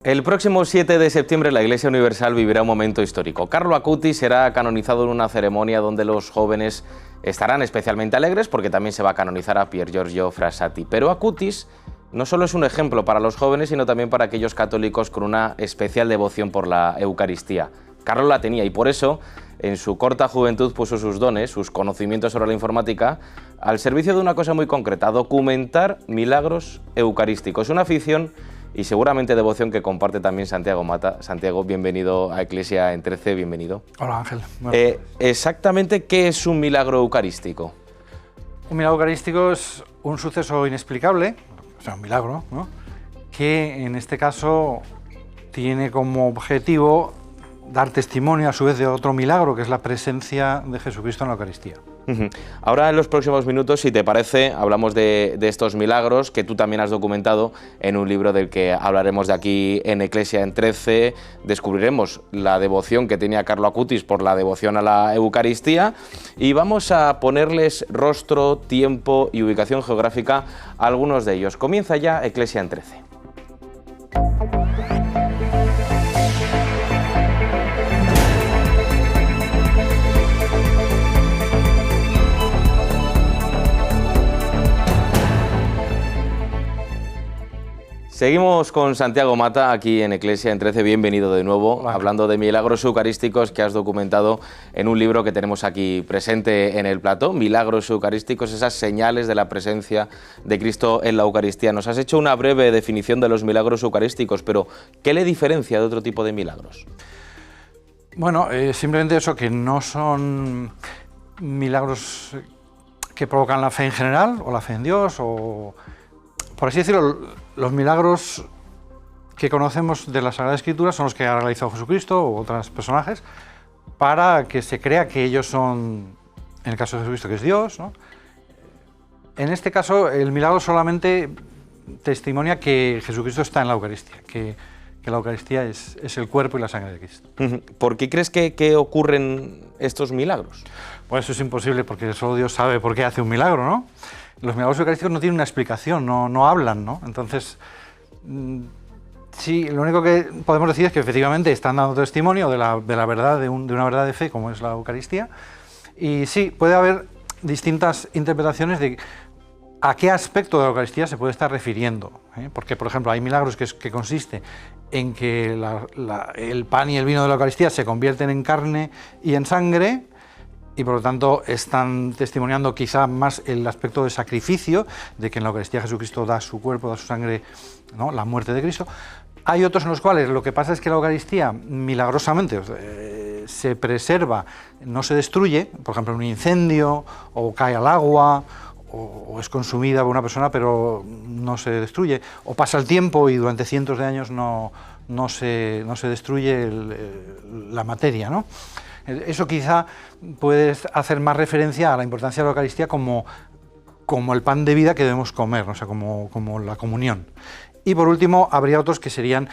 El próximo 7 de septiembre la Iglesia Universal vivirá un momento histórico. Carlo Acutis será canonizado en una ceremonia donde los jóvenes estarán especialmente alegres porque también se va a canonizar a Pier Giorgio Frassati. Pero Acutis no solo es un ejemplo para los jóvenes, sino también para aquellos católicos con una especial devoción por la Eucaristía. Carlo la tenía y por eso, en su corta juventud, puso sus dones, sus conocimientos sobre la informática, al servicio de una cosa muy concreta: documentar milagros eucarísticos. Una afición y seguramente devoción que comparte también Santiago Mata. Santiago, bienvenido a Eclesia en 13, bienvenido. Hola, Ángel. Exactamente, ¿qué es un milagro eucarístico? Un milagro eucarístico es un suceso inexplicable, o sea, un milagro, ¿no?, que en este caso tiene como objetivo dar testimonio a su vez de otro milagro, que es la presencia de Jesucristo en la Eucaristía. Ahora, en los próximos minutos, si te parece, hablamos de estos milagros que tú también has documentado en un libro del que hablaremos de aquí en Eclesia en 13. Descubriremos la devoción que tenía Carlo Acutis por la devoción a la Eucaristía y vamos a ponerles rostro, tiempo y ubicación geográfica a algunos de ellos. Comienza ya Eclesia en 13. Seguimos con Santiago Mata aquí en Eclesia en 13, bienvenido de nuevo, Hola. Hablando de milagros eucarísticos que has documentado en un libro que tenemos aquí presente en el plató, Milagros Eucarísticos, esas señales de la presencia de Cristo en la Eucaristía. Nos has hecho una breve definición de los milagros eucarísticos, pero ¿qué le diferencia de otro tipo de milagros? Bueno, simplemente eso, que no son milagros que provocan la fe en general, o la fe en Dios, o, por así decirlo, los milagros que conocemos de la Sagrada Escritura son los que ha realizado Jesucristo u otros personajes, para que se crea que ellos son, en el caso de Jesucristo, que es Dios, ¿no? En este caso, el milagro solamente testimonia que Jesucristo está en la Eucaristía, que la Eucaristía es el cuerpo y la sangre de Cristo. ¿Por qué crees que ocurren estos milagros? Pues eso es imposible, porque solo Dios sabe por qué hace un milagro, ¿no? Los milagros eucarísticos no tienen una explicación, no hablan, ¿no? Entonces, sí, lo único que podemos decir es que efectivamente están dando testimonio de la verdad, de una verdad de fe como es la Eucaristía. Y sí, puede haber distintas interpretaciones de a qué aspecto de la Eucaristía se puede estar refiriendo, ¿eh? Porque, por ejemplo, hay milagros que consiste en que el pan y el vino de la Eucaristía se convierten en carne y en sangre, y por lo tanto están testimoniando quizá más el aspecto de sacrificio, de que en la Eucaristía Jesucristo da su cuerpo, da su sangre, ¿no?, la muerte de Cristo. Hay otros en los cuales lo que pasa es que la Eucaristía milagrosamente se preserva, no se destruye, por ejemplo en un incendio, o cae al agua, o es consumida por una persona pero no se destruye, o pasa el tiempo y durante cientos de años no se destruye la materia, ¿no? Eso quizá puede hacer más referencia a la importancia de la Eucaristía como el pan de vida que debemos comer, ¿no? O sea, como la comunión. Y por último, habría otros que serían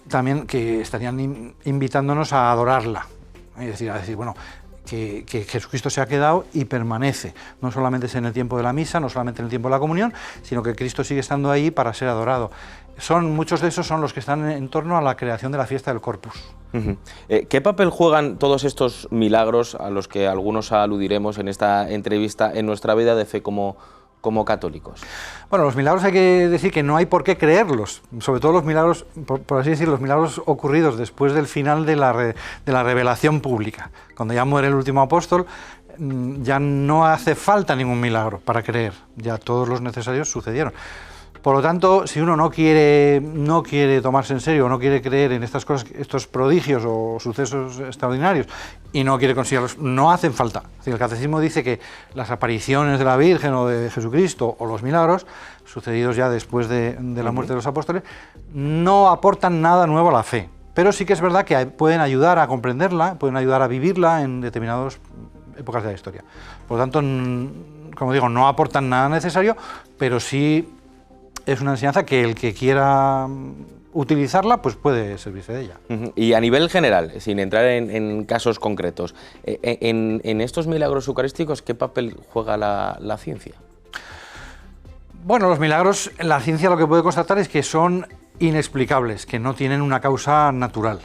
también, que estarían invitándonos a adorarla, es decir, a decir, bueno, que Jesucristo se ha quedado y permanece, no solamente es en el tiempo de la misa, no solamente en el tiempo de la comunión, sino que Cristo sigue estando ahí para ser adorado. Muchos de esos son los que están en torno a la creación de la fiesta del Corpus. ¿Qué papel juegan todos estos milagros, a los que algunos aludiremos en esta entrevista, en nuestra vida de fe como católicos? Bueno, los milagros hay que decir que no hay por qué creerlos, sobre todo los milagros, por así decirlo, los milagros ocurridos después del final de la revelación pública. Cuando ya muere el último apóstol, ya no hace falta ningún milagro para creer, ya todos los necesarios sucedieron. Por lo tanto, si uno no quiere tomarse en serio, no quiere creer en estas cosas, estos prodigios o sucesos extraordinarios, y no quiere conseguirlos, no hacen falta. Es decir, el Catecismo dice que las apariciones de la Virgen o de Jesucristo o los milagros, sucedidos ya después de la muerte de los apóstoles, no aportan nada nuevo a la fe. Pero sí que es verdad que pueden ayudar a comprenderla, pueden ayudar a vivirla en determinadas épocas de la historia. Por lo tanto, como digo, no aportan nada necesario, pero sí es una enseñanza que el que quiera utilizarla, pues puede servirse de ella. Y a nivel general, sin entrar en casos concretos, en estos milagros eucarísticos, ¿qué papel juega la ciencia? Bueno, los milagros, la ciencia lo que puede constatar es que son inexplicables, que no tienen una causa natural.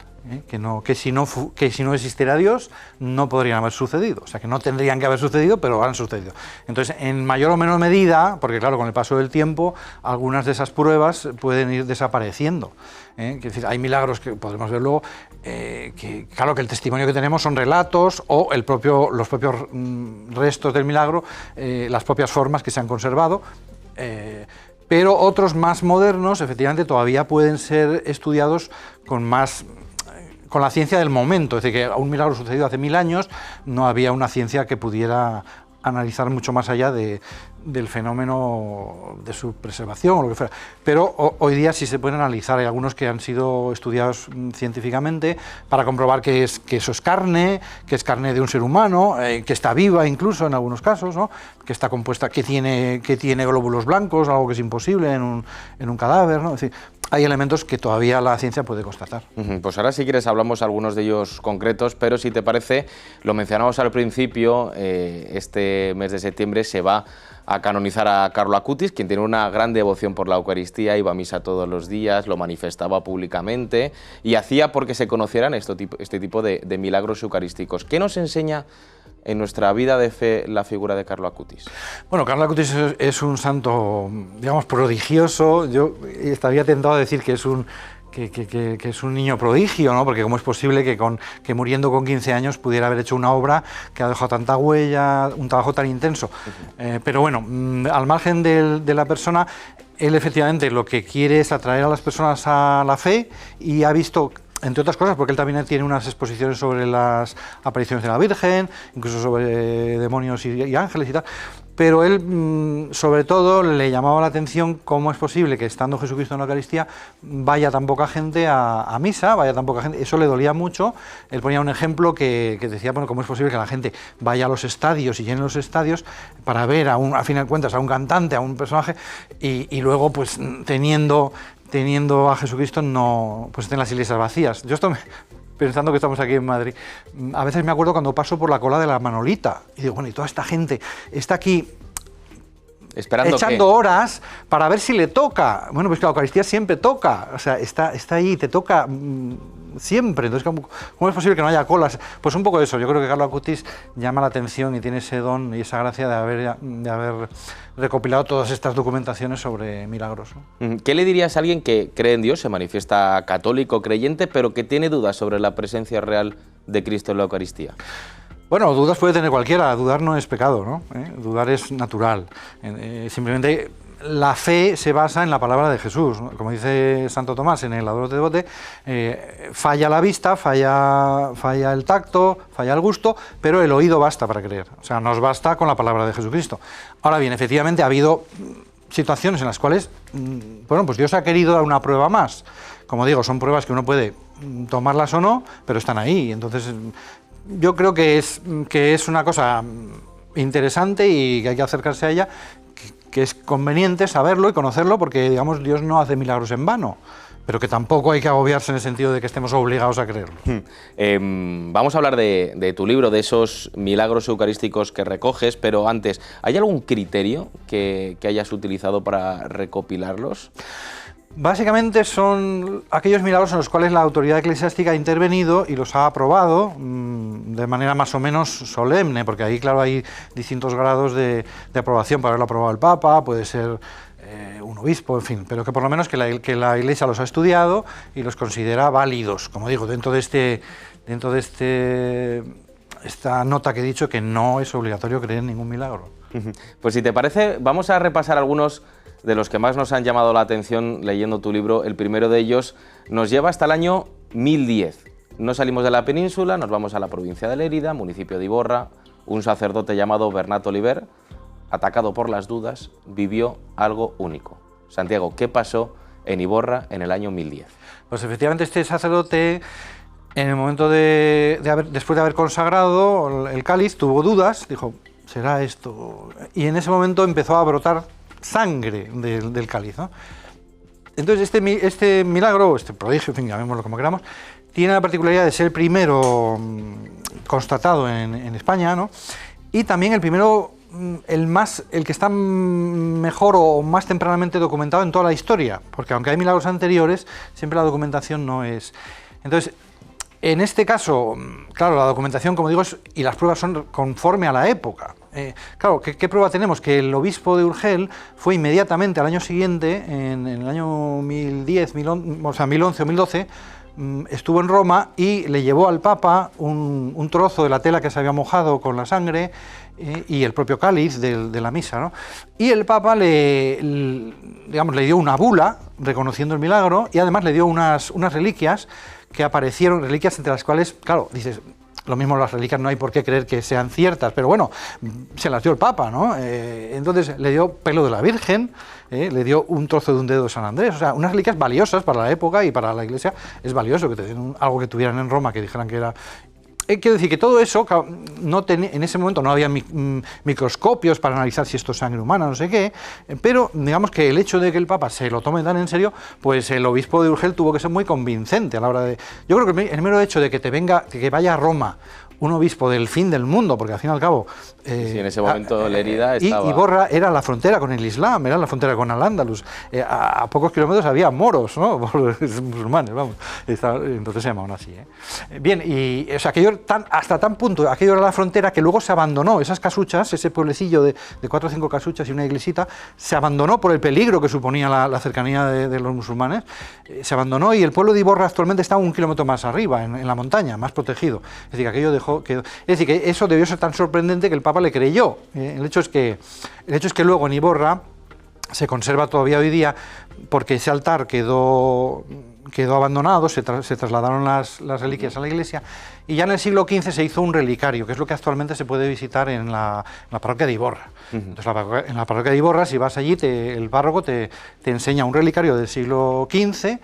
Que si no existiera Dios no podrían haber sucedido, o sea que no tendrían que haber sucedido, pero han sucedido. Entonces, en mayor o menor medida, porque claro, con el paso del tiempo, algunas de esas pruebas pueden ir desapareciendo. Es decir, hay milagros que podemos ver luego, que claro que el testimonio que tenemos son relatos o los propios restos del milagro, las propias formas que se han conservado. Pero otros más modernos, efectivamente, todavía pueden ser estudiados con la ciencia del momento, es decir, que un milagro sucedido hace 1000 años, no había una ciencia que pudiera analizar mucho más allá del fenómeno de su preservación o lo que fuera. Pero hoy día sí se pueden analizar, hay algunos que han sido estudiados científicamente para comprobar que eso es carne, que es carne de un ser humano, que está viva incluso en algunos casos, ¿no? Que está compuesta, que tiene glóbulos blancos, algo que es imposible en un cadáver, ¿no? Es decir, hay elementos que todavía la ciencia puede constatar. Pues ahora, si quieres, hablamos algunos de ellos concretos, pero si te parece, lo mencionamos al principio, este mes de septiembre se va a canonizar a Carlo Acutis, quien tiene una gran devoción por la Eucaristía, iba a misa todos los días, lo manifestaba públicamente y hacía porque se conocieran este tipo de milagros eucarísticos. ¿Qué nos enseña en nuestra vida de fe la figura de Carlo Acutis? Bueno, Carlo Acutis es un santo, digamos, prodigioso. Yo estaría tentado a decir que es un niño prodigio, ¿no? Porque cómo es posible que muriendo con 15 años pudiera haber hecho una obra que ha dejado tanta huella, un trabajo tan intenso. Pero bueno, al margen de la persona, él efectivamente lo que quiere es atraer a las personas a la fe y ha visto, entre otras cosas, porque él también tiene unas exposiciones sobre las apariciones de la Virgen, incluso sobre demonios y ángeles y tal, pero él, sobre todo, le llamaba la atención cómo es posible que, estando Jesucristo en la Eucaristía, vaya tan poca gente a misa, vaya tan poca gente. Eso le dolía mucho. Él ponía un ejemplo que decía, bueno, cómo es posible que la gente vaya a los estadios y llene los estadios para ver, a fin de cuentas, a un cantante, a un personaje, y luego, pues, teniendo a Jesucristo, no, pues estén las iglesias vacías. Yo pensando que estamos aquí en Madrid, a veces me acuerdo cuando paso por la cola de la Manolita y digo, bueno, y toda esta gente está aquí esperando echando horas para ver si le toca. Bueno, pues que la Eucaristía siempre toca, o sea, está ahí, te toca siempre. Entonces, ¿cómo es posible que no haya colas? Pues un poco eso. Yo creo que Carlo Acutis llama la atención y tiene ese don y esa gracia de haber recopilado todas estas documentaciones sobre milagros, ¿no? ¿Qué le dirías a alguien que cree en Dios, se manifiesta católico, creyente, pero que tiene dudas sobre la presencia real de Cristo en la Eucaristía? Bueno, dudas puede tener cualquiera, dudar no es pecado, ¿no? Dudar es natural. Simplemente la fe se basa en la palabra de Jesús, ¿no? Como dice Santo Tomás en el Adoro te Devote, falla la vista, falla el tacto, falla el gusto, pero el oído basta para creer. O sea, nos basta con la palabra de Jesucristo. Ahora bien, efectivamente ha habido situaciones en las cuales, bueno, pues Dios ha querido dar una prueba más. Como digo, son pruebas que uno puede tomarlas o no, pero están ahí. Entonces, yo creo que es una cosa interesante y que hay que acercarse a ella, que es conveniente saberlo y conocerlo, porque, digamos, Dios no hace milagros en vano, pero que tampoco hay que agobiarse en el sentido de que estemos obligados a creerlo. Vamos a hablar de tu libro, de esos milagros eucarísticos que recoges, pero antes, ¿hay algún criterio que hayas utilizado para recopilarlos? Básicamente son aquellos milagros en los cuales la autoridad eclesiástica ha intervenido y los ha aprobado de manera más o menos solemne, porque ahí, claro, hay distintos grados de aprobación. Puede haberlo aprobado el Papa, puede ser un obispo, en fin, pero que por lo menos que la Iglesia los ha estudiado y los considera válidos, como digo, dentro de esta nota que he dicho, que no es obligatorio creer en ningún milagro. Pues si te parece, vamos a repasar algunos de los que más nos han llamado la atención leyendo tu libro. El primero de ellos nos lleva hasta el año 1010. No salimos de la península, nos vamos a la provincia de Lérida, municipio de Iborra. Un sacerdote llamado Bernat Oliver, atacado por las dudas, vivió algo único. Santiago, ¿qué pasó en Iborra en el año 1010? Pues efectivamente este sacerdote, en el momento después de haber consagrado el cáliz, tuvo dudas, dijo, ¿será esto? Y en ese momento empezó a brotar sangre del cáliz, ¿no? Entonces este milagro, este prodigio, en fin, llamémoslo como queramos, tiene la particularidad de ser el primero constatado en España, ¿no? Y también el primero el que está mejor o más tempranamente documentado en toda la historia, porque aunque hay milagros anteriores, siempre la documentación no es. Entonces, en este caso, claro, la documentación, como digo, y las pruebas son conforme a la época. Claro, ¿qué prueba tenemos? Que el obispo de Urgel fue inmediatamente al año siguiente, en el año 1010, 1011 o 1012, estuvo en Roma y le llevó al Papa un trozo de la tela que se había mojado con la sangre y el propio cáliz de la misa, ¿no? Y el Papa le dio una bula reconociendo el milagro y además le dio unas reliquias que aparecieron, reliquias entre las cuales, claro, dices, lo mismo las reliquias no hay por qué creer que sean ciertas, pero bueno, se las dio el Papa, ¿no? Entonces le dio pelo de la Virgen, le dio un trozo de un dedo de San Andrés, o sea, unas reliquias valiosas para la época y para la Iglesia. Es valioso que te den algo que tuvieran en Roma, que dijeran que era... Quiero decir que todo eso, en ese momento no había microscopios para analizar si esto es sangre humana, no sé qué, pero digamos que el hecho de que el Papa se lo tome tan en serio, pues el obispo de Urgel tuvo que ser muy convincente a la hora de... Yo creo que el mero hecho de que vaya a Roma un obispo del fin del mundo, porque al fin y al cabo... sí, en ese momento Lérida estaba... Iborra era la frontera con el Islam, era la frontera con Al-Ándalus. A pocos kilómetros había moros, ¿no? Musulmanes, vamos. Entonces se llamaban así, ¿eh? Bien, y o sea, hasta tan punto, aquello era la frontera que luego se abandonó. Esas casuchas, ese pueblecillo de 4 o 5 casuchas y una iglesita, se abandonó por el peligro que suponía la cercanía de los musulmanes. Se abandonó y el pueblo de Iborra actualmente está 1 kilómetro más arriba, en la montaña, más protegido. Es decir, que aquello es decir, que eso debió ser tan sorprendente que el Papa le creyó. El hecho es que luego en Iborra se conserva todavía hoy día, porque ese altar quedó abandonado, se trasladaron las reliquias a la iglesia, y ya en el siglo XV se hizo un relicario, que es lo que actualmente se puede visitar en la parroquia de Iborra. Entonces, en la parroquia de Iborra, si vas allí, el párroco te enseña un relicario del siglo XV,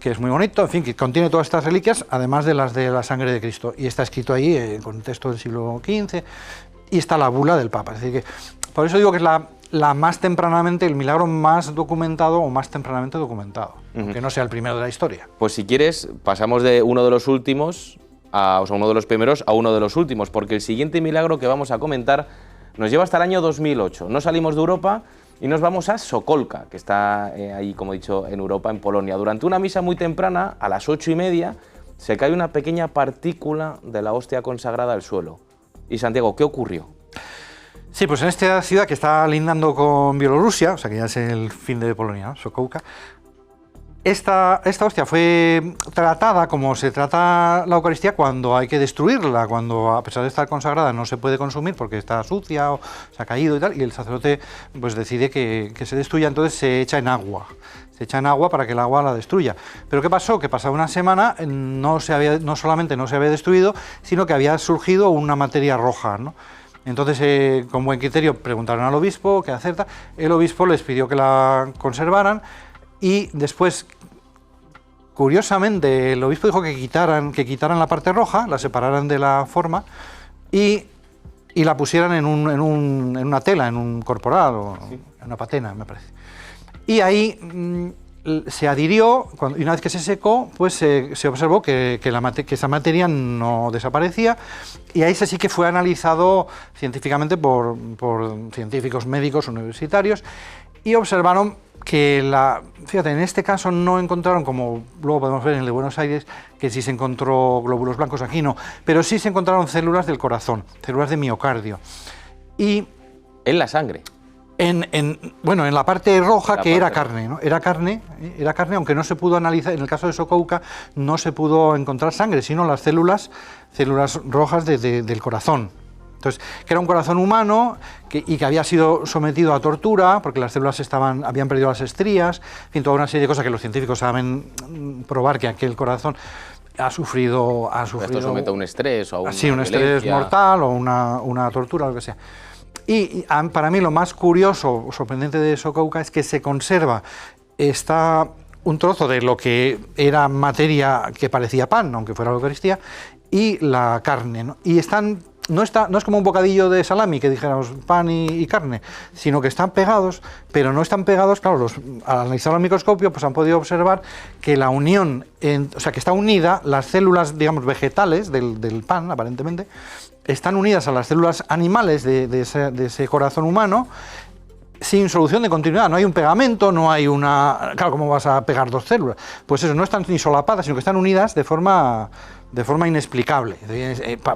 que es muy bonito, en fin, que contiene todas estas reliquias, además de las de la sangre de Cristo, y está escrito ahí con texto del siglo XV, y está la bula del Papa. Es decir, que por eso digo que es la más tempranamente, el milagro más documentado o más tempranamente documentado, aunque no sea el primero de la historia. Pues si quieres, pasamos de uno de los últimos, uno de los primeros, a uno de los últimos, porque el siguiente milagro que vamos a comentar nos lleva hasta el año 2008. No salimos de Europa y nos vamos a Sokolka, que está ahí, como he dicho, en Europa, en Polonia. Durante una misa muy temprana, a las 8:30, se cae una pequeña partícula de la hostia consagrada al suelo. Y Santiago, ¿qué ocurrió? Sí, pues en esta ciudad que está lindando con Bielorrusia, o sea que ya es el fin de Polonia, ¿no? Sokolka, esta hostia fue tratada como se trata la Eucaristía cuando hay que destruirla, cuando a pesar de estar consagrada no se puede consumir porque está sucia o se ha caído y tal, y el sacerdote pues decide que se destruya, entonces se echa en agua. Se echa en agua para que el agua la destruya. Pero ¿qué pasó? Que pasada una semana no solamente no se había destruido, sino que había surgido una materia roja, ¿no? Entonces, con buen criterio, preguntaron al obispo qué hacer. El obispo les pidió que la conservaran y después, curiosamente, el obispo dijo que quitaran la parte roja, la separaran de la forma y la pusieran en una tela, en un corporal o en una patena, me parece. Y ahí se adhirió, y una vez que se secó, pues se observó que esa materia no desaparecía, y ahí sí que fue analizado científicamente por científicos médicos universitarios, y observaron que fíjate, en este caso no encontraron, como luego podemos ver en el de Buenos Aires, que sí se encontró glóbulos blancos, aquí no, pero sí se encontraron células del corazón, células de miocardio. Y en la sangre. En la parte roja, que era carne, ¿no? Era carne, aunque no se pudo analizar, en el caso de Sokolka no se pudo encontrar sangre, sino las células rojas del corazón. Entonces, que era un corazón humano y que había sido sometido a tortura, porque las células habían perdido las estrías, en fin, toda una serie de cosas que los científicos saben probar que aquel corazón ha sufrido... Esto somete a un estrés o a una un estrés mortal o una tortura, o lo que sea. Y para mí lo más curioso o sorprendente de Sokolka es que se conserva un trozo de lo que era materia que parecía pan, aunque fuera la Eucaristía, y la carne, ¿no? Y no es como un bocadillo de salami, que dijéramos pan y carne, sino que están pegados, pero no están pegados, claro, al analizarlo al microscopio, pues han podido observar que la unión, o sea, que está unida, las células, digamos, vegetales del pan, aparentemente, están unidas a las células animales de ese corazón humano, sin solución de continuidad. No hay un pegamento, no hay una... Claro, ¿cómo vas a pegar dos células? Pues eso, no están ni solapadas, sino que están unidas de forma inexplicable.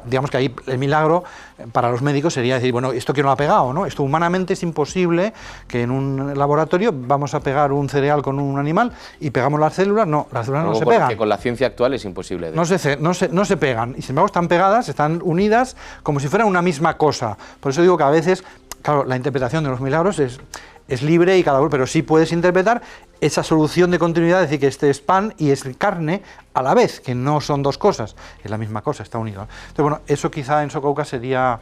Digamos que ahí el milagro para los médicos sería decir, bueno, ¿esto quién lo ha pegado? ¿No? Esto humanamente es imposible que en un laboratorio vamos a pegar un cereal con un animal y pegamos las células. No, las células no se pegan. Que con la ciencia actual es imposible. No se pegan. Y sin embargo están pegadas, están unidas como si fueran una misma cosa. Por eso digo que a veces... Claro, la interpretación de los milagros es libre y cada uno, pero sí puedes interpretar esa solución de continuidad, es decir, que este es pan y es carne a la vez, que no son dos cosas, es la misma cosa, está unido. Entonces, bueno, eso quizá en Sokołka sería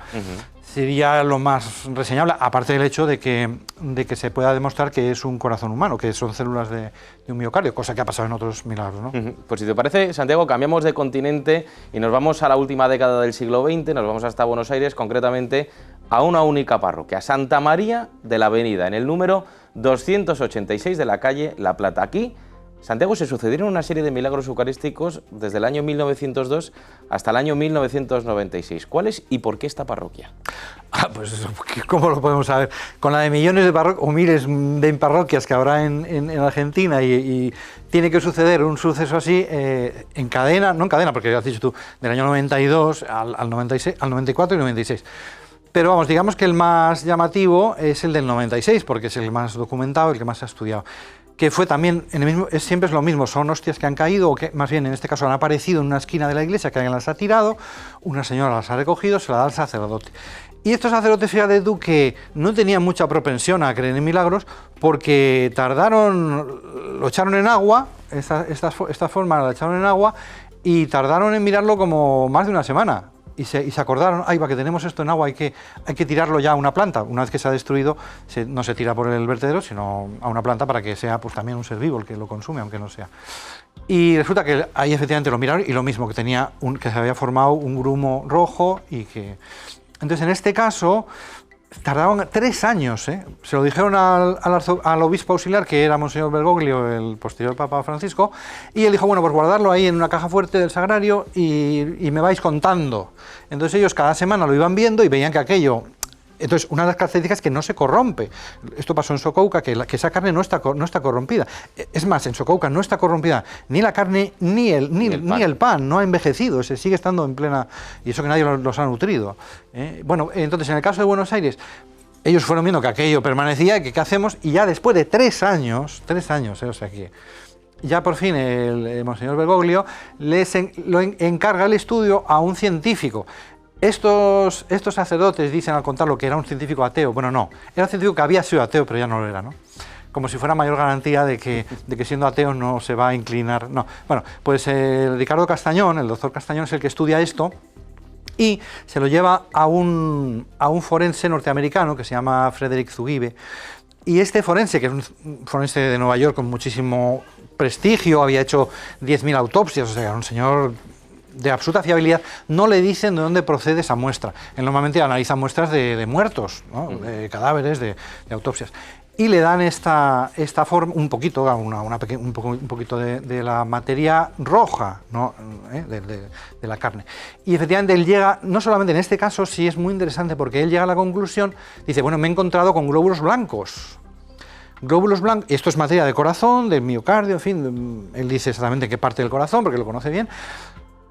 lo más reseñable, aparte del hecho de que se pueda demostrar que es un corazón humano, que son células de un miocardio, cosa que ha pasado en otros milagros, ¿no? Pues si te parece, Santiago, cambiamos de continente y nos vamos a la última década del siglo XX, nos vamos hasta Buenos Aires, concretamente a una única parroquia, a Santa María de la Avenida, en el número 286 de la calle La Plata. Aquí, Santiago, se sucedieron una serie de milagros eucarísticos desde el año 1902 hasta el año 1996. ¿Cuáles y por qué esta parroquia? Pues eso, ¿cómo lo podemos saber? Con la de millones de parroquias, o miles de parroquias que habrá en Argentina y tiene que suceder un suceso así en cadena, no en cadena, porque ya has dicho tú, del año 92 al 96, al 94 y 96. Pero vamos, digamos que el más llamativo es el del 96, porque es el más documentado, el que más se ha estudiado. Que fue también, siempre es lo mismo, son hostias que han caído, o que más bien en este caso han aparecido en una esquina de la iglesia, que alguien las ha tirado, una señora las ha recogido, se la da al sacerdote. Y estos sacerdotes, fíjate tú, que no tenían mucha propensión a creer en milagros, porque lo echaron en agua, esta forma la echaron en agua, y tardaron en mirarlo como más de una semana. Y se acordaron, va, que tenemos esto en agua, hay que tirarlo ya a una planta. Una vez que se ha destruido, no se tira por el vertedero, sino a una planta para que sea pues también un ser vivo el que lo consume, aunque no sea. Y resulta que ahí efectivamente lo miraron y lo mismo, que que se había formado un grumo rojo y que... Entonces, en este caso, tardaron 3 años, ¿eh? Se lo dijeron al obispo auxiliar, que era Monseñor Bergoglio, el posterior Papa Francisco, y él dijo, bueno, pues guardarlo ahí en una caja fuerte del sagrario y me vais contando. Entonces ellos cada semana lo iban viendo y veían que aquello... Entonces, una de las características es que no se corrompe. Esto pasó en Sokołka, que esa carne no está corrompida. Es más, en Sokołka no está corrompida ni la carne ni el pan, no ha envejecido, se sigue estando en plena... Y eso que nadie los ha nutrido. Bueno, entonces, en el caso de Buenos Aires, ellos fueron viendo que aquello permanecía, y que qué hacemos, y ya después de 3 años, o sea que... Ya por fin el Monseñor Bergoglio lo encarga el estudio a un científico. Estos sacerdotes dicen al contarlo que era un científico ateo. Bueno, no, era un científico que había sido ateo, pero ya no lo era, ¿no? Como si fuera mayor garantía de que siendo ateo no se va a inclinar. No. Bueno, pues Ricardo Castañón, el doctor Castañón, es el que estudia esto y se lo lleva a un forense norteamericano que se llama Frederick Zugibe. Y este forense, que es un forense de Nueva York con muchísimo prestigio, había hecho 10.000 autopsias, o sea, era un señor de absoluta fiabilidad, no le dicen de dónde procede esa muestra. Él normalmente analiza muestras de muertos, ¿no? De cadáveres, de autopsias. Y le dan esta forma, un poquito de la materia roja, ¿no? de la carne. Y efectivamente él llega, no solamente en este caso, sí es muy interesante porque él llega a la conclusión, dice, bueno, me he encontrado con glóbulos blancos. Glóbulos blancos, esto es materia de corazón, del miocardio, en fin, él dice exactamente qué parte del corazón, porque lo conoce bien.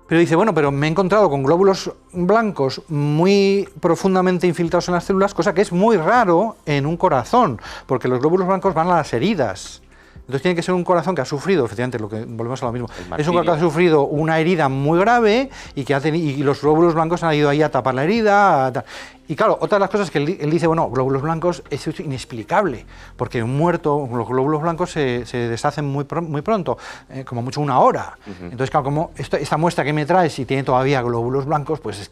Pero dice, bueno, pero me he encontrado con glóbulos blancos muy profundamente infiltrados en las células, cosa que es muy raro en un corazón, porque los glóbulos blancos van a las heridas. Entonces tiene que ser un corazón que ha sufrido, efectivamente, volvemos a lo mismo, es un corazón que ha sufrido una herida muy grave y los glóbulos blancos han ido ahí a tapar la herida. Y claro, otra de las cosas que él dice, bueno, glóbulos blancos es inexplicable, porque un muerto, los glóbulos blancos se deshacen muy pronto, como mucho 1 hora. Entonces, claro, como esta muestra que me traes y tiene todavía glóbulos blancos, pues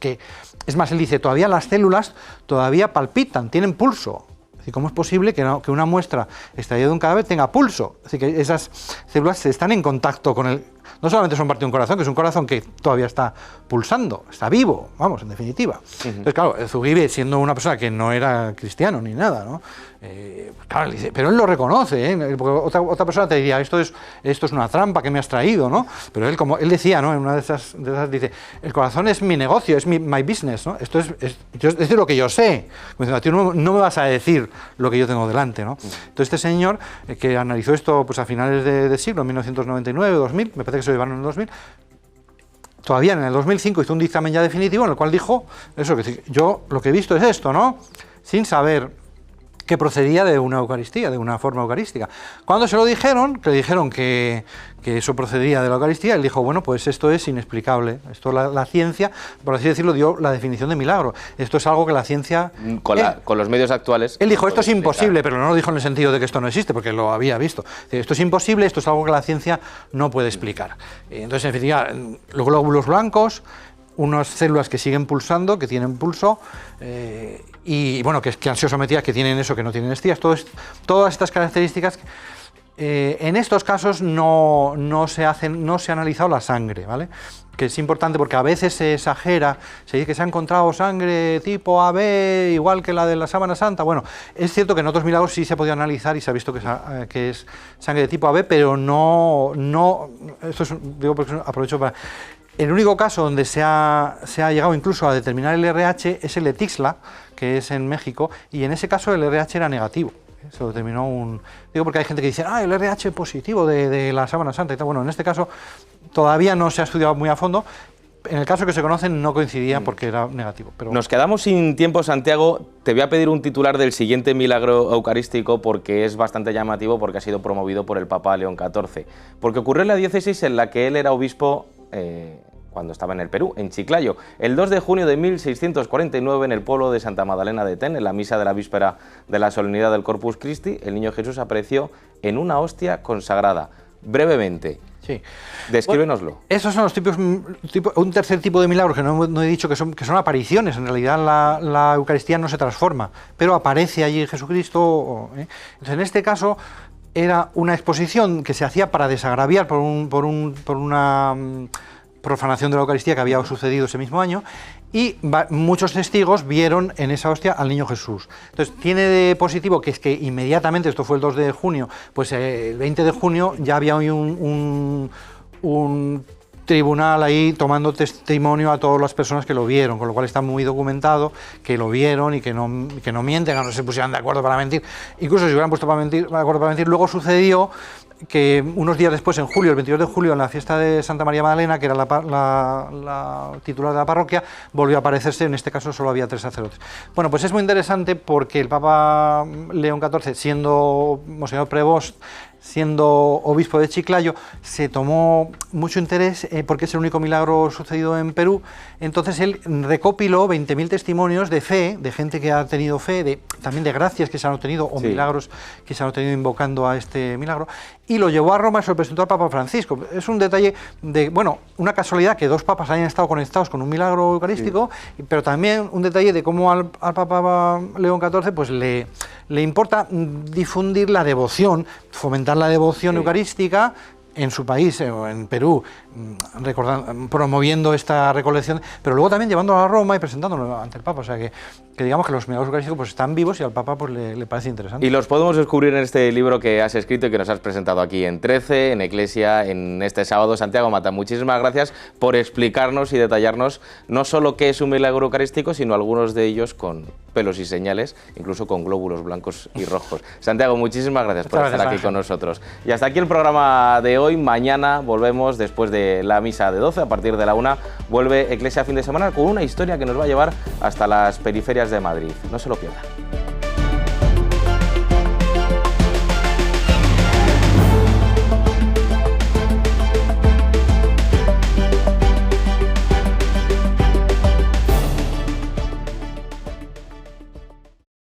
es más, él dice, todavía las células todavía palpitan, tienen pulso. ¿Cómo es posible que una muestra extraída de un cadáver tenga pulso? Así que esas células están en contacto con No solamente son parte de un corazón, que es un corazón que todavía está pulsando, está vivo, vamos, en definitiva. Entonces, claro, Zugibe, siendo una persona que no era cristiano ni nada, ¿no? Claro, dice, pero él lo reconoce, ¿eh? Porque otra persona te diría, esto es una trampa que me has traído, ¿no? Pero él, como él decía, ¿no? En una de esas dice, el corazón es mi negocio, es my business, ¿no? Esto es de lo que yo sé. Como diciendo, no me vas a decir lo que yo tengo delante, ¿no? Entonces este señor, que analizó esto pues a finales de siglo, 1999, 2000, me parece que se lo llevaron en el 2000, todavía en el 2005 hizo un dictamen ya definitivo en el cual dijo, eso, que yo lo que he visto es esto, ¿no? Sin saber que procedía de una Eucaristía, de una forma eucarística. Cuando se lo dijeron, que le dijeron que eso procedía de la Eucaristía, él dijo, bueno, pues esto es inexplicable. Esto la ciencia, por así decirlo, dio la definición de milagro. Esto es algo que la ciencia... Con los medios actuales... Él dijo, esto es imposible, pero no lo dijo en el sentido de que esto no existe, porque lo había visto. Esto es imposible, esto es algo que la ciencia no puede explicar. Entonces, en definitiva, los glóbulos blancos, unas células que siguen pulsando, que tienen pulso, y bueno, que han sido sometidas, que tienen eso, que no tienen estrías, todas estas características. En estos casos no se ha analizado la sangre, ¿vale? Que es importante porque a veces se exagera, se dice que se ha encontrado sangre tipo AB, igual que la de la Sábana Santa. Bueno, es cierto que en otros milagros sí se ha podido analizar y se ha visto que es sangre de tipo AB, pero no esto es, digo, porque aprovecho para... El único caso donde se ha llegado incluso a determinar el RH es el de Tixla, que es en México, y en ese caso el RH era negativo. Se lo determinó Digo porque hay gente que dice, el RH positivo de la Sábana Santa y tal. Bueno, en este caso todavía no se ha estudiado muy a fondo. En el caso que se conocen no coincidía porque era negativo. Pero... Nos quedamos sin tiempo, Santiago. Te voy a pedir un titular del siguiente milagro eucarístico porque es bastante llamativo, porque ha sido promovido por el Papa León XIV. Porque ocurrió en la diócesis en la que él era obispo cuando estaba en el Perú, en Chiclayo. El 2 de junio de 1649, en el pueblo de Santa Magdalena de Ten, en la misa de la víspera de la solemnidad del Corpus Christi, el niño Jesús apareció en una hostia consagrada. Brevemente, sí. Descríbenoslo. Bueno, esos son los un tercer tipo de milagros que no he dicho que son apariciones. En realidad la Eucaristía no se transforma, pero aparece allí Jesucristo. Entonces, en este caso era una exposición que se hacía para desagraviar por una profanación de la Eucaristía que había sucedido ese mismo año, y muchos testigos vieron en esa hostia al niño Jesús. Entonces tiene de positivo que es que inmediatamente, esto fue el 2 de junio, pues el 20 de junio ya había un tribunal ahí tomando testimonio a todas las personas que lo vieron, con lo cual está muy documentado que lo vieron y que no mienten, no se pusieran de acuerdo para mentir. Incluso si se hubieran puesto de acuerdo para mentir, luego sucedió que unos días después, en julio, el 22 de julio, en la fiesta de Santa María Magdalena, que era la titular de la parroquia, volvió a aparecerse. En este caso solo había 3 sacerdotes. Bueno, pues es muy interesante porque el Papa León XIV, siendo Monseñor Prevost, siendo obispo de Chiclayo, se tomó mucho interés porque es el único milagro sucedido en Perú. Entonces él recopiló 20.000 testimonios de fe, de gente que ha tenido fe, también de gracias que se han obtenido o milagros que se han obtenido invocando a este milagro, y lo llevó a Roma y se lo presentó al Papa Francisco. Es un detalle una casualidad que 2 papas hayan estado conectados con un milagro eucarístico, pero también un detalle de cómo al Papa León XIV pues le importa difundir la devoción, fomentar la devoción eucarística en su país, o en Perú, promoviendo esta recolección, pero luego también llevándolo a Roma y presentándolo ante el Papa. O sea que digamos que los milagros eucarísticos pues están vivos y al Papa pues le parece interesante. Y los podemos descubrir en este libro que has escrito y que nos has presentado aquí en 13, en Eclesia, en este sábado. Santiago Mata, muchísimas gracias por explicarnos y detallarnos no solo qué es un milagro eucarístico, sino algunos de ellos con pelos y señales, incluso con glóbulos blancos y rojos. Santiago, muchísimas gracias por estar aquí con nosotros. Y hasta aquí el programa de hoy. Mañana volvemos después de la misa de 12, a partir de la 1, vuelve Eclesia Fin de Semana con una historia que nos va a llevar hasta las periferias de Madrid. No se lo pierdan.